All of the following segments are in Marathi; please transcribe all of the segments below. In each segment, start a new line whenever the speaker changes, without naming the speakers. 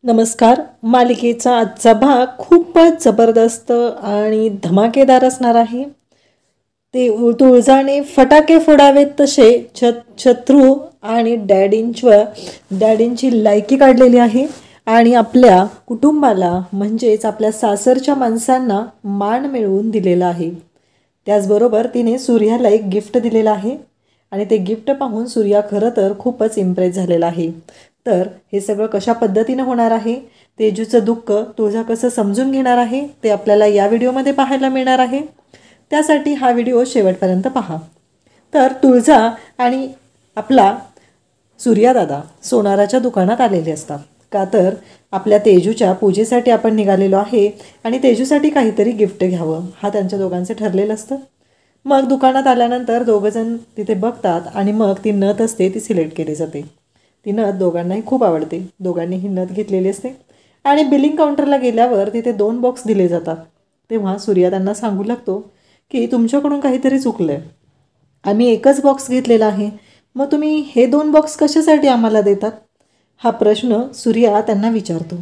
नमस्कार. मालिकेचा आजचा भाग खूपच जबरदस्त आणि धमाकेदार असणार आहे. तुळजाने फटाके फोडावेत तसे शत्रू आणि डॅडींची लायकी काढलेली आहे आणि आपल्या कुटुंबाला म्हणजेच आपल्या सासरच्या माणसांना मान मिळवून दिलेला आहे. त्याचबरोबर तिने सूर्याला एक गिफ्ट दिलेलं आहे आणि ते गिफ्ट पाहून सूर्या खरं तर खूपच इम्प्रेस झालेला आहे. तर हे सगळं कशा पद्धतीनं होणार आहे, तेजूचं दुःख तुळजा कसं समजून घेणार आहे, ते आपल्याला या व्हिडिओमध्ये पाहायला मिळणार आहे. त्यासाठी हा व्हिडिओ शेवटपर्यंत पहा. तर तुळजा आणि आपला सूर्यादादा सोनाराच्या दुकानात आलेले असतात. का तर आपल्या तेजूच्या पूजेसाठी आपण निघालेलो आहे आणि तेजूसाठी काहीतरी गिफ्ट घ्यावं हा त्यांच्या दोघांचं ठरलेलं असतं. मग दुकानात आल्यानंतर दोघंजण तिथे बघतात आणि मग ती नथ असते ती सिलेक्ट केली जाते. ती नथ दोघांनाही खूप आवडते. दोघांनी ही नथ घेतलेली असते आणि बिलिंग काउंटरला गेल्यावर तिथे 2 बॉक्स दिले जातात. तेव्हा सूर्या त्यांना सांगू लागतो की तुमच्याकडून काहीतरी चुकलं आहे. आम्ही एकच बॉक्स घेतलेला आहे, मग तुम्ही हे 2 बॉक्स कशासाठी आम्हाला देतात, हा प्रश्न सूर्या त्यांना विचारतो.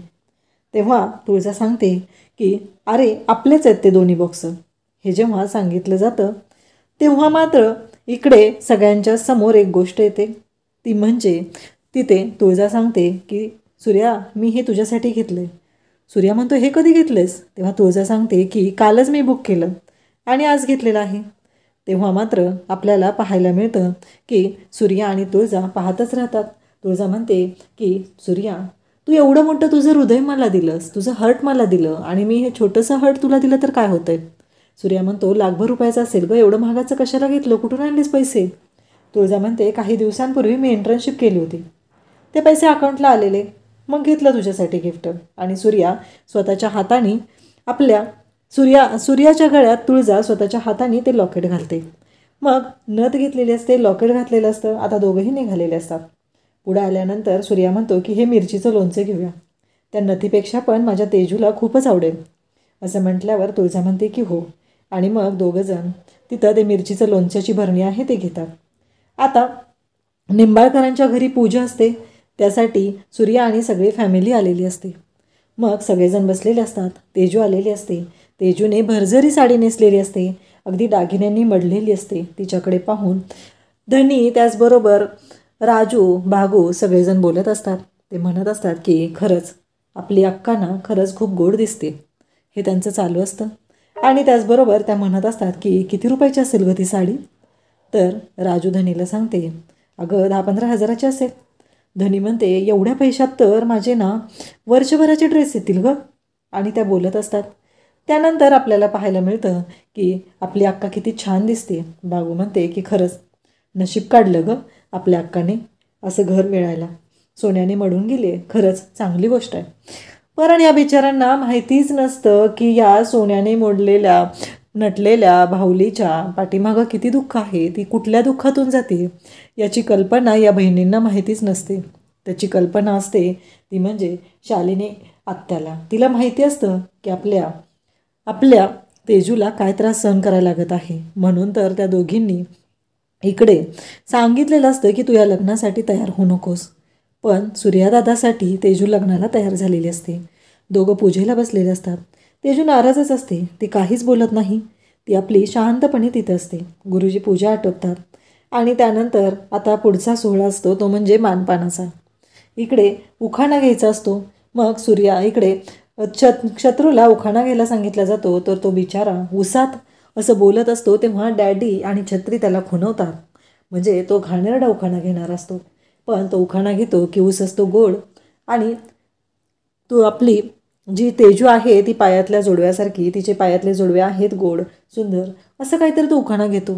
तेव्हा तुळजा सांगते की अरे आपलेच आहेत ते दोन्ही बॉक्स. हे जेव्हा सांगितलं जातं तेव्हा मात्र इकडे सगळ्यांच्या समोर एक गोष्ट येते. ती म्हणजे तिथे तुळजा सांगते की सूर्या मी हे तुझ्यासाठी घेतलं आहे. सूर्या म्हणतो हे कधी घेतलंस? तेव्हा तुळजा सांगते की कालच मी बुक केलं आणि आज घेतलेलं आहे. तेव्हा मात्र आपल्याला पाहायला मिळतं की सूर्या आणि तुळजा पाहतच राहतात. तुळजा म्हणते की सूर्या तू एवढं मोठं तुझं हृदय मला दिलंस, तुझं हर्ट मला दिलं आणि मी हे छोटंसं हर्ट तुला दिलं तर काय होतंय? सूर्या म्हणतो लाखभर रुपयाचं असेल गं, एवढं महागाचं कशाला घेतलं, कुठून आणलेस पैसे? तुळजा म्हणते काही दिवसांपूर्वी मी इंटर्नशिप केली होती, ते पैसे अकाउंटला आलेले, मग घेतलं तुझ्यासाठी गिफ्ट. आणि सूर्या स्वतःच्या हाताने सूर्याच्या गळ्यात तुळजा स्वतःच्या हाताने ते लॉकेट घालते. मग नथ घेतलेली असते, लॉकेट घातलेलं असतं. आता दोघंही निघालेले असतात. पुढे आल्यानंतर सूर्या म्हणतो की हे मिरचीचं लोणचं घेऊया, त्या नथीपेक्षा पण माझ्या तेजूला खूपच आवडेल. असं म्हटल्यावर तुळजा म्हणते की हो. आणि मग दोघंजण तिथं ते मिरचीचं लोणच्याची भरणी आहे ते घेतात. आता निंबाळकरांच्या घरी पूजा असते, त्यासाठी सूर्या आणि सगळी फॅमिली आलेली असते. मग सगळेजण बसलेले असतात. तेजू आलेली असते. तेजूने भरजरी साडी नेसलेली असते, अगदी दागिन्यांनी मढलेली असते. तिच्याकडे पाहून धनी त्याचबरोबर राजू भागू सगळेजण बोलत असतात. ते म्हणत असतात की खरंच आपली अक्का ना खरंच खूप गोड दिसते, हे त्यांचं चालू असतं. आणि त्याचबरोबर त्या म्हणत असतात की किती रुपयाची असेल गं ती साडी? तर राजू धनीला सांगते अगं 10-15 हजाराची असेल. धनी म्हणते एवढ्या पैशात तर माझे ना वर्षभराचे ड्रेस येतील गं. आणि त्या बोलत असतात. त्यानंतर आपल्याला पाहायला मिळतं की आपली अक्का किती छान दिसते. बागू म्हणते की खरंच नशीब काढलं गं आपल्या अक्काने असं घर मिळायला, सोन्याने मढून गेले, खरंच चांगली गोष्ट आहे. पण या बिचाऱ्यांना माहितीच नसतं की या सोन्याने मोडलेल्या नटलेल्या भाऊलीच्या पाठीमागं किती दुःख आहे, ती कुठल्या दुःखातून जाते याची कल्पना या बहिणींना माहितीच नसते. त्याची कल्पना असते ती म्हणजे शालिनी आत्याला. तिला माहिती असतं की आपल्या तेजूला काय त्रास सहन करायला लागत आहे, म्हणून तर त्या दोघींनी इकडे सांगितलेलं असतं की तू या लग्नासाठी तयार होऊ नकोस. पण सूर्यादादासाठी तेजू लग्नाला तयार झालेली असते. दोघं पूजेला बसलेले असतात. तेजू नाराजच असते, ती काहीच बोलत नाही. ती आपली शांतपणे तिथे असते. गुरुजी पूजा आटोपतात आणि त्यानंतर आता पुढचा सोहळा असतो तो म्हणजे मानपानाचा. इकडे उखाणा घ्यायचा असतो. मग सूर्या इकडे शत्रूला उखाणा घ्यायला सांगितला जातो, तर तो बिचारा उसात असं बोलत असतो. तेव्हा डॅडी आणि छत्री त्याला खुणवतात, म्हणजे तो घाणेरडा उखाणा घेणार असतो. पण तो उखाणा घेतो की ऊस असतो गोड आणि तू आपली जी तेजू आहे ती पायातल्या जोडव्यासारखी, तिचे पायातले जोडवे आहेत गोड सुंदर, असं काहीतरी तो उखाणा घेतो.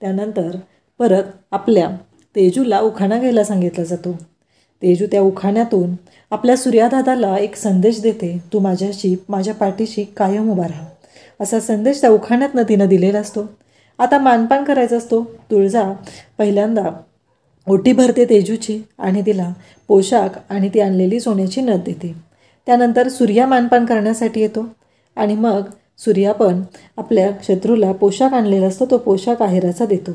त्यानंतर परत आपल्या तेजूला उखाणा घ्यायला सांगितला जातो. तेजू त्या उखाण्यातून आपल्या सूर्यादादाला एक संदेश देते, तू माझ्या पाठीशी कायम उभा राहा, असा संदेश त्या उखाण्यातनं तिनं दिलेला असतो. आता मानपान करायचं असतो. तुळजा पहिल्यांदा ओटी भरते तेजूची आणि तिला पोशाख आणि ती आणलेली सोन्याची नथ देते. त्यानंतर सूर्या मानपान करण्यासाठी येतो आणि मग सूर्या पण आपल्या शत्रूला पोशाख आणलेला असतो, तो पोशाख आहेराचा देतो.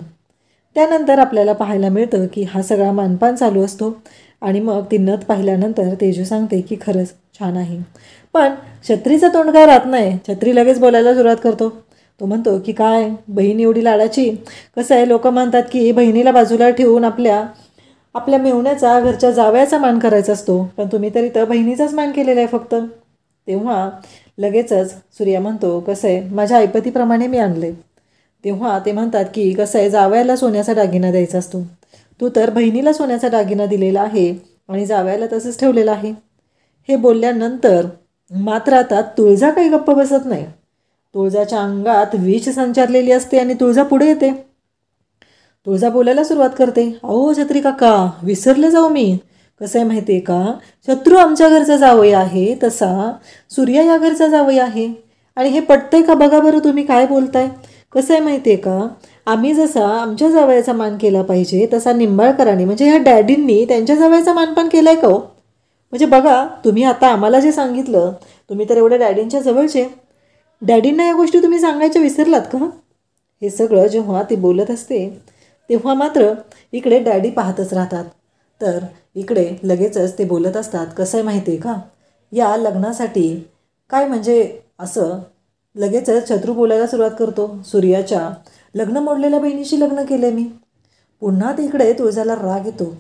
त्यानंतर आपल्याला पाहायला मिळतं की हा सगळा मानपान चालू असतो आणि मग ती नथ पाहिल्यानंतर तेजू सांगते की खरंच छान आहे. पण छत्रीचं तोंड काय राहत नाही. छत्री लगेच बोलायला सुरुवात करतो. तो म्हणतो की काय बहीण एवढी लाडाची. कसं आहे, लोक म्हणतात की बहिणीला बाजूला ठेवून आपल्या आपल्या मेवण्याचा घरच्या जावयाचा मान करायचा असतो, पण तुम्ही तर इथं बहिणीचाच मान केलेला आहे फक्त. तेव्हा लगेचच सूर्या म्हणतो कसं आहे माझ्या ऐपतीप्रमाणे मी आणले. तेव्हा ते म्हणतात की कसं आहे जावयाला सोन्याचा दागिना द्यायचा असतो, तू तर बहिणीला सोन्याचा दागिना दिलेला आहे आणि जावयाला तसंच ठेवलेलं आहे. हे बोलल्यानंतर मात्र आता तुळजा काही गप्प बसत नाही. तुळजाच्या अंगात विष संचारलेली असते आणि तुळजा पुढे येते. तुळजा बोलायला सुरुवात करते, अहो छत्री काका विसरले जाऊ मी. कसं आहे माहिती आहे का, शत्रू आमच्या घरचा जावई आहे तसा सूर्या या घरचा जावई आहे. आणि हे पटतंय का बघा बरं तुम्ही काय बोलताय. कसं आहे माहिती आहे का, आम्ही जसा आमच्या जावयाचा मान केला पाहिजे तसा निंबाळकरांनी म्हणजे ह्या डॅडींनी त्यांच्या जावयाचा मान पण केला आहे का हो. म्हणजे बघा तुम्ही आता आम्हाला जे सांगितलं, तुम्ही तर एवढ्या डॅडींच्या जवळचे, डॅडींना या गोष्टी तुम्ही सांगायच्या विसरलात का. हे सगळं जेव्हा ती बोलत असते तेव्हा मात्र इकडे डॅडी पाहतच राहतात. तर इकडे लगेचच ते बोलत असतात, कसं आहे माहिती आहे का, या लग्नासाठी काय म्हणजे असं लगेचच शत्रू बोलायला सुरुवात करतो, सूर्याच्या लग्न मोडलेल्या बहिणीशी लग्न केले मी. पुन्हा तिकडे तुळजाला राग येतो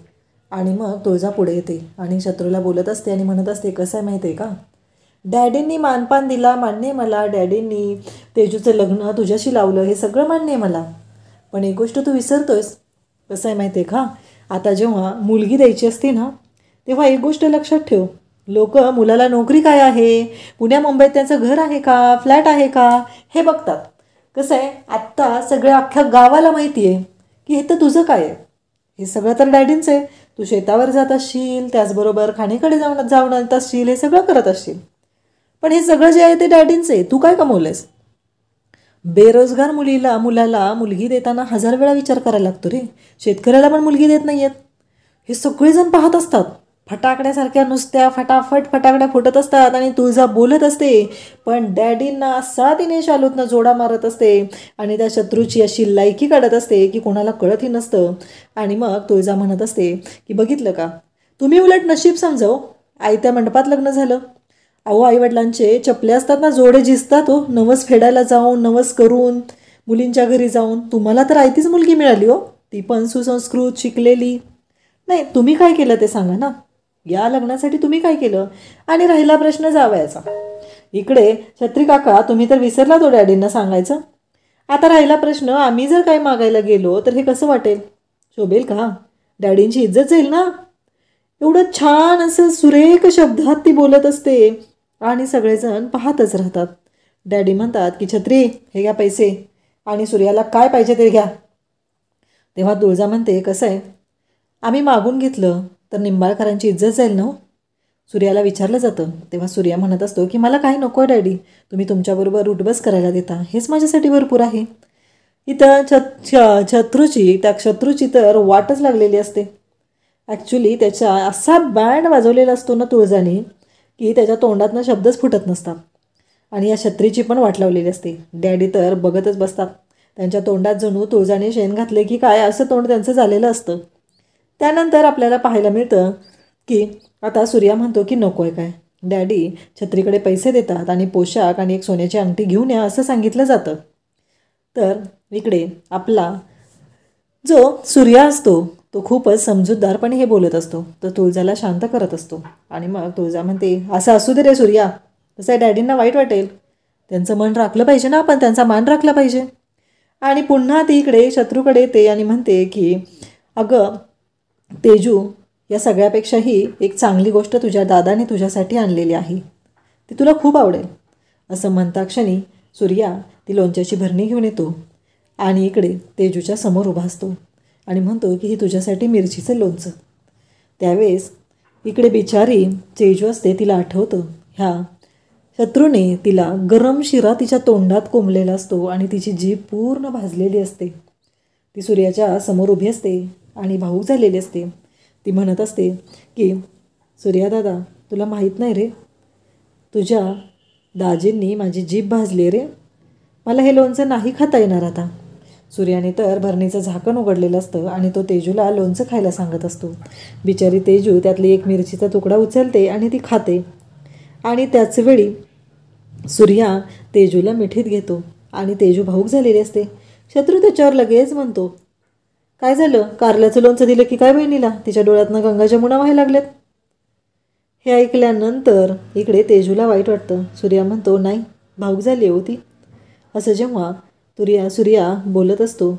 आणि मग तुळजा पुढे येते आणि शत्रूला बोलत असते आणि म्हणत असते, कसं आहे माहिती आहे का, डॅडींनी मानपान दिला मान्य आहे मला, डॅडींनी तेजूचं लग्न तुझ्याशी लावलं हे सगळं मान्य आहे मला, पण एक गोष्ट तू विसरतोयस. कसं आहे माहिती आहे का, आता जेव्हा मुलगी द्यायची असते ना तेव्हा एक गोष्ट लक्षात ठेव, लोक मुलाला नोकरी काय आहे, पुण्या मुंबईत त्याचं घर आहे का, फ्लॅट आहे का हे बघतात. कसं आहे आत्ता सगळ्या अख्ख्या गावाला माहिती आहे की हे तर तुझं काय आहे, हे सगळं तर डॅडींचं आहे. तू शेतावर जात असशील, त्याचबरोबर खाणीकडे जाऊन आणत असशील, हे सगळं करत असशील, पण हे सगळं जे आहे ते डॅडींचं आहे. तू काय कमवलंयस. बेरोजगार मुलाला मुलगी देताना 1000 वेळा विचार करायला लागतो रे. शेतकऱ्याला पण मुलगी देत नाही आहेत. हे सगळेजण पाहत असतात. फटाकड्यासारख्या नुसत्या फटाफट फटाकड्या फुटत असतात आणि तुळजा बोलत असते, पण डॅडींना असा तिने शालूतनं जोडा मारत असते आणि त्या शत्रूची अशी लायकी काढत असते की कोणाला कळतही नसतं. आणि मग तुळजा म्हणत असते की बघितलं का, तुम्ही उलट नशीब समजव, आयत्या मंडपात लग्न झालं. अहो आईवडिलांचे चपले असतात ना, जोडे झिजतात हो, नवस फेडायला जाऊन नवस करून मुलींच्या घरी जाऊन. तुम्हाला तर आयतीच मुलगी मिळाली हो, ती पण सुसंस्कृत शिकलेली. नाही तुम्ही काय केलं ते सांगा ना, या लग्नासाठी तुम्ही काय केलं. आणि राहिला प्रश्न जावयाचा, इकडे छत्री काका तुम्ही तर विसरला तो डॅडींना सांगायचं. आता राहिला प्रश्न, आम्ही जर काय मागायला गेलो तर हे कसं वाटेल, शोभेल का, डॅडींची इज्जत जाईल ना. एवढं छान असं सुरेख शब्दात ती बोलत असते आणि सगळेजण पाहतच राहतात. डॅडी म्हणतात की छत्री हे घ्या पैसे आणि सूर्याला काय पाहिजे ते घ्या. तेव्हा तुळजा म्हणते, कसं आहे आम्ही मागून घेतलं तर निंबाळकरांची इज्जत जाईल ना हो. सूर्याला विचारलं जातं तेव्हा सूर्या म्हणत असतो की मला काय नको डॅडी, तुम्ही तुमच्याबरोबर उठबस करायला देता हेच माझ्यासाठी भरपूर आहे. इथं त्या शत्रूची तर वाटच लागलेली असते. ॲक्च्युली त्याच्या असा बँड वाजवलेला असतो ना तुळजाने की त्याच्या तोंडातनं शब्दच फुटत नसतात. आणि या छत्रीची पण वाट लावलेली असते. डॅडी तर बघतच बसतात. त्यांच्या तोंडात जणू तुळजाने शेण घातले की काय असं तोंड त्यांचं झालेलं असतं. त्यानंतर आपल्याला पाहायला मिळतं की आता सूर्या म्हणतो की नको आहे काय, डॅडी छत्रीकडे पैसे देतात आणि पोशाख आणि एक सोन्याची अंगठी घेऊन या असं सांगितलं जातं. तर इकडे आपला जो सूर्या असतो तो खूपच समजूतदारपणे हे बोलत असतो, तो तुळजाला शांत करत असतो. आणि मग तुळजा म्हणते, असं असू दे रे सूर्या, कसं आहे डॅडींना वाईट वाटेल, त्यांचं मन राखलं पाहिजे ना, आपण त्यांचा मान राखला पाहिजे. आणि पुन्हा ती इकडे शत्रूकडे येते आणि म्हणते की अगं तेजू, या सगळ्यापेक्षाही एक चांगली गोष्ट तुझ्या दादाने तुझ्यासाठी आणलेली आहे, ती तुला खूप आवडेल. असं म्हणता क्षणी सूर्या ती लोणच्याची भरणी घेऊन येतो आणि इकडे तेजूच्या समोर उभा असतो आणि म्हणतो की ही तुझ्यासाठी मिरचीचं लोणचं. त्यावेळेस इकडे बिचारी तेजू असते, तिला आठवतं ह्या शत्रूने तिला गरम शिरा तिच्या तोंडात कोंबलेला असतो आणि तिची जीभ पूर्ण भाजलेली असते. ती सूर्याच्या समोर उभी असते आणि भावूक झालेली असते. ती म्हणत असते की सूर्या दादा, तुला माहीत नाही रे, तुझ्या दाजींनी माझी जीभ भाजली रे, मला हे लोणचं नाही खाता येणार आता. सूर्याने तर भरणीचं झाकण उघडलेलं असतं आणि तो तेजूला लोणचं खायला सांगत असतो. बिचारी तेजू त्यातली एक मिरचीचा तुकडा उचलते आणि ती खाते. आणि त्याच वेळी सूर्या तेजूला मिठीत घेतो आणि तेजू भाऊक झालेली असते. शत्रू त्याच्यावर लगेच म्हणतो, काय झालं? कारल्याचं लोणचं दिलं की काय बहिणीला? तिच्या डोळ्यातनं गंगाच्या मुना व्हायला लागलेत. हे ऐकल्यानंतर इकडे तेजूला वाईट वाटतं. सूर्या म्हणतो, नाही, भाऊक झाली होती. असं जेव्हा सूर्या बोलत असतो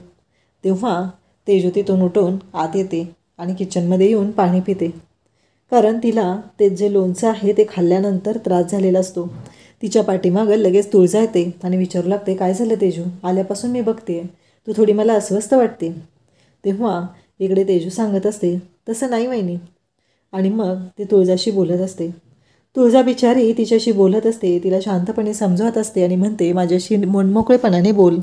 तेव्हा तेजू तिथून उठून आत येते आणि किचनमध्ये येऊन पाणी पिते. कारण तिला ते जे लोणचं आहे ते खाल्ल्यानंतर त्रास झालेला असतो. तिच्या पाठीमागं लगेच तुळजा येते आणि विचारू लागते, काय झालं तेजू? आल्यापासून मी बघते तू थोडी मला अस्वस्थ वाटते. तेव्हा इकडे तेजू सांगत असते, तसं नाही वहिनी. आणि मग ती तुळजाशी बोलत असते. तुळजा बिचारी तिच्याशी बोलत असते, तिला शांतपणे समजावत असते आणि म्हणते, माझ्याशी मनमोकळेपणाने बोल,